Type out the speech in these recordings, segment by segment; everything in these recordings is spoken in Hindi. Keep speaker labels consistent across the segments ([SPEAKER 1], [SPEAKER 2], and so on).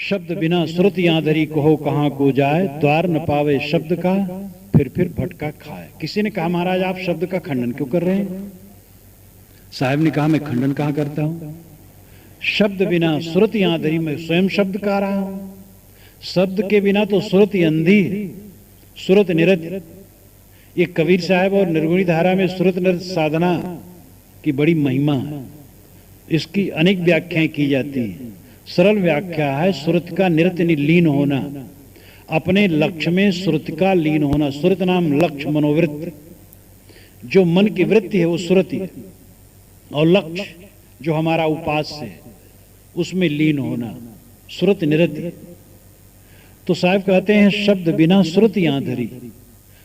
[SPEAKER 1] शब्द बिना सुरत यहाँ धरी कहो कहाँ को जाए, द्वार न पावे शब्द का फिर भटका खाए। किसी ने कहा महाराज आप शब्द का खंडन क्यों कर रहे हैं? साहब ने कहा मैं खंडन कहाँ करता हूं, शब्द बिना सुरत यहाँ धरी मैं स्वयं शब्द गा रहा हूं। शब्द के बिना तो सुरत अंधी है, सुरत निरत। ये कबीर साहब और निर्गुणी धारा में सुरत निरत साधना की बड़ी महिमा है। इसकी अनेक व्याख्याएं की जाती हैं। सरल व्याख्या है सुरत का निरत लीन होना, अपने लक्ष्य में सुरत का लीन होना। सुरत नाम लक्ष्य मनोवृत्ति, जो मन की वृत्ति है वो सुरति है, और लक्ष्य जो हमारा उपास्य है उसमें लीन होना, सुरत निरति। तो साहब कहते हैं शब्द बिना सुरत यहाँ धरी,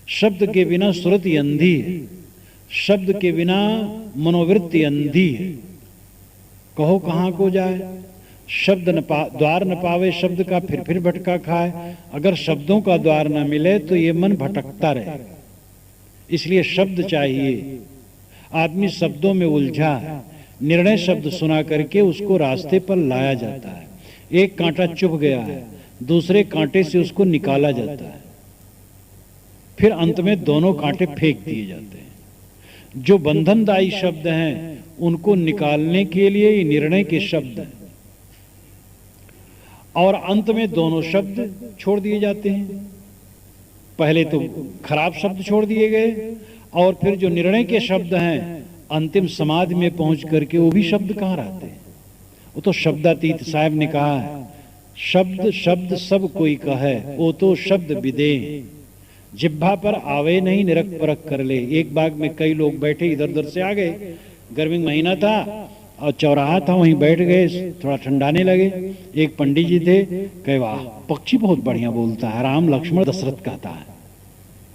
[SPEAKER 1] शब्द के बिना सुरति अंधी है, शब्द के बिना मनोवृत्ति अंधी है। कहो कहाँ को जाए, शब्द द्वार न पावे शब्द का फिर भटका खाए। अगर शब्दों का द्वार न मिले तो ये मन भटकता रहे, इसलिए शब्द चाहिए। आदमी शब्दों में उलझा है, निर्णय शब्द सुना करके उसको रास्ते पर लाया जाता है। एक कांटा चुभ गया है, दूसरे कांटे से उसको निकाला जाता है, फिर अंत में दोनों कांटे फेंक दिए जाते हैं। जो बंधनदायी शब्द हैं उनको निकालने के लिए ये निर्णय के शब्द हैं, और अंत में दोनों शब्द छोड़ दिए जाते हैं। पहले तो खराब शब्द छोड़ दिए गए, और फिर जो निर्णय के शब्द हैं अंतिम समाधि में पहुंच करके वो भी शब्द कहाँ रहते हैं? वो तो शब्दातीत। साहब ने कहा है शब्द शब्द सब कोई कहे, वो तो शब्द विदे, जिह्वा पर आवे नहीं निरख परख कर ले। एक बाग में कई लोग बैठे इधर उधर से आ गए, गर्मी महीना था और चौराहा था, वहीं बैठ गए, थोड़ा ठंडाने लगे। एक पंडित जी थे, कहे वाह पक्षी बहुत बढ़िया बोलता है, राम लक्ष्मण दशरथ कहता है,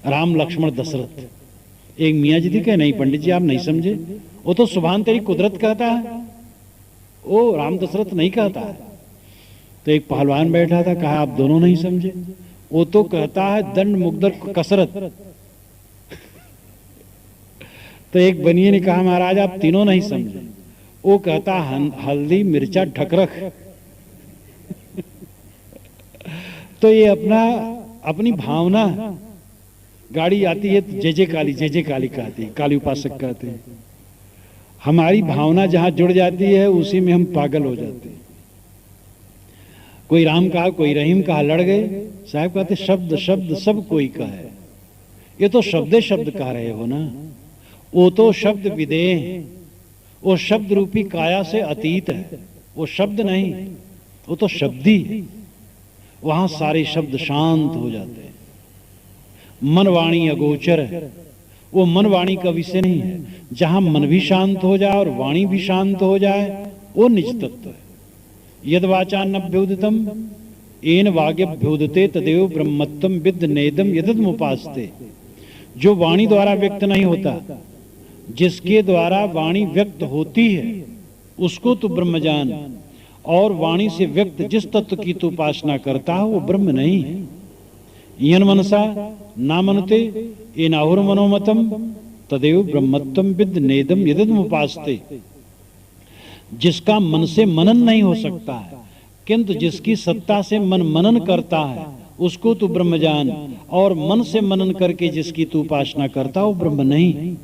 [SPEAKER 1] राम लक्ष्मण दशरथ। एक मियाँ जी थी, कहे नहीं पंडित जी आप नहीं समझे, वो तो सुभान तेरी कुदरत कहता है, वो राम दशरथ नहीं कहता है। तो एक पहलवान बैठा था, कहा आप दोनों नहीं समझे, वो तो कहता है दंड मुकदर कसरत। तो एक बनिए ने कहा महाराज आप तीनों नहीं समझे, वो कहता हल्दी मिर्चा ढकरख। तो ये अपनी भावना, गाड़ी आती है तो जय जय काली कहती है, काली उपासक कहते हैं। हमारी भावना जहां जुड़ जाती है उसी में हम पागल हो जाते हैं। कोई राम कहा कोई रहीम कहा, लड़ गए। साहब कहते शब्द शब्द सब कोई का है, ये तो शब्दे शब्द कह रहे हो ना, वो तो शब्द विदेह है, वो शब्द रूपी काया से अतीत है, वो शब्द नहीं, वो तो शब्दी है। वहां सारे शब्द शांत हो जाते हैं। मन वाणी अगोचर है, वो मन वाणी का विषय नहीं है। जहां मन भी शांत हो जाए और वाणी भी शांत हो जाए वो निज तत्व है। यद वाचान्नभ्युदितम येन वाग्यभ्युदते तदेव ब्रह्मत्वम विद्ध नेदम यदमुपास्ते। जो वाणी द्वारा व्यक्त नहीं होता, जिसके द्वारा वाणी व्यक्त होती है उसको तो ब्रह्म जान, और वाणी से व्यक्त जिस तत्व की तो उपासना करता है वो ब्रह्म नहीं है। यन मनसा ना मनते ये नाहुर मनोमतम तदेव ब्रह्मत्वम विद्ध नेदम यदमुपास्ते। जिसका मन से मनन नहीं हो सकता है, किंतु जिसकी सत्ता से मन मनन करता है उसको तू ब्रह्म जान, और मन से मनन करके जिसकी तू उपासना करता वो ब्रह्म नहीं।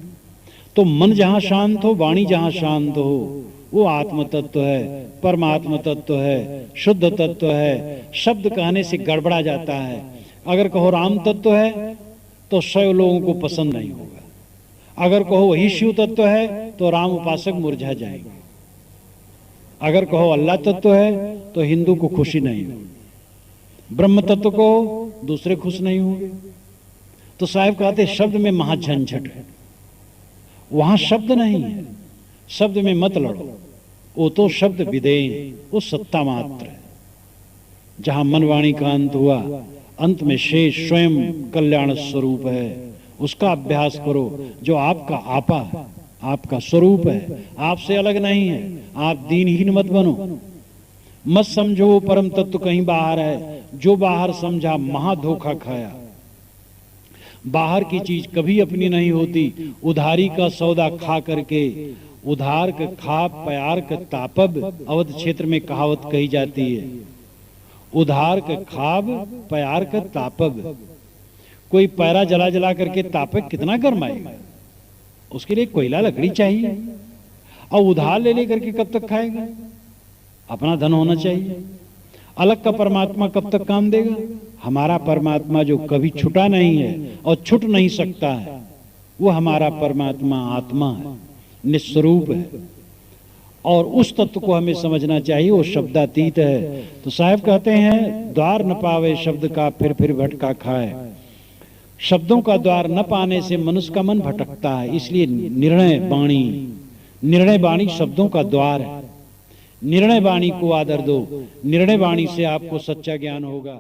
[SPEAKER 1] तो मन जहां शांत हो, वाणी जहां शांत हो, वो आत्म तत्व है, परमात्म तत्व है, शुद्ध तत्व है। शब्द कहने से गड़बड़ा जाता है। अगर कहो राम तत्व है तो 100 लोगों को पसंद नहीं होगा, अगर कहो वही शिव तत्व है तो राम उपासक मुरझा जाएंगे, अगर कहो अल्लाह तत्व है तो हिंदू को खुशी नहीं होगी, ब्रह्म तत्व को दूसरे खुश नहीं होंगे। तो साहब कहते शब्द में महाझंझट है, वहां शब्द नहीं है, शब्द में मत लड़ो, वो तो शब्द विदेह, वो सत्ता मात्र है। जहां मन वाणी का अंत हुआ, अंत में शेष स्वयं कल्याण स्वरूप है, उसका अभ्यास करो। जो आपका आपा है, आपका स्वरूप है, आपसे अलग नहीं है। आप दीनहीन मत बनो, मत समझो वो परम तत्व कहीं बाहर है। जो बाहर समझा महा धोखा खाया। बाहर की चीज कभी अपनी नहीं होती। उधारी का सौदा खा करके, उधार का खा प्यार का तापब अवध क्षेत्र में कहावत कही जाती है। उधार के खाब प्यार का तापग। कोई पैरा जला जला करके तापक कितना गर्माएगा, उसके लिए कोयला लकड़ी चाहिए। और उधार ले लेकर के कब तक खाएगा? अपना धन होना चाहिए। अलग का परमात्मा कब तक काम देगा? हमारा परमात्मा जो कभी छुटा नहीं है और छुट नहीं सकता है, वो हमारा परमात्मा आत्मा है, निस्वरूप है। और उस तत्व को हमें समझना चाहिए, वो शब्दातीत है। तो साहब कहते हैं, द्वार न पावे शब्द का फिर भटका खाए। शब्दों का द्वार न पाने से मनुष्य का मन भटकता है। इसलिए निर्णय बाणी शब्दों का द्वार है। निर्णय बाणी को आदर दो, निर्णय बाणी से आपको सच्चा ज्ञान होगा।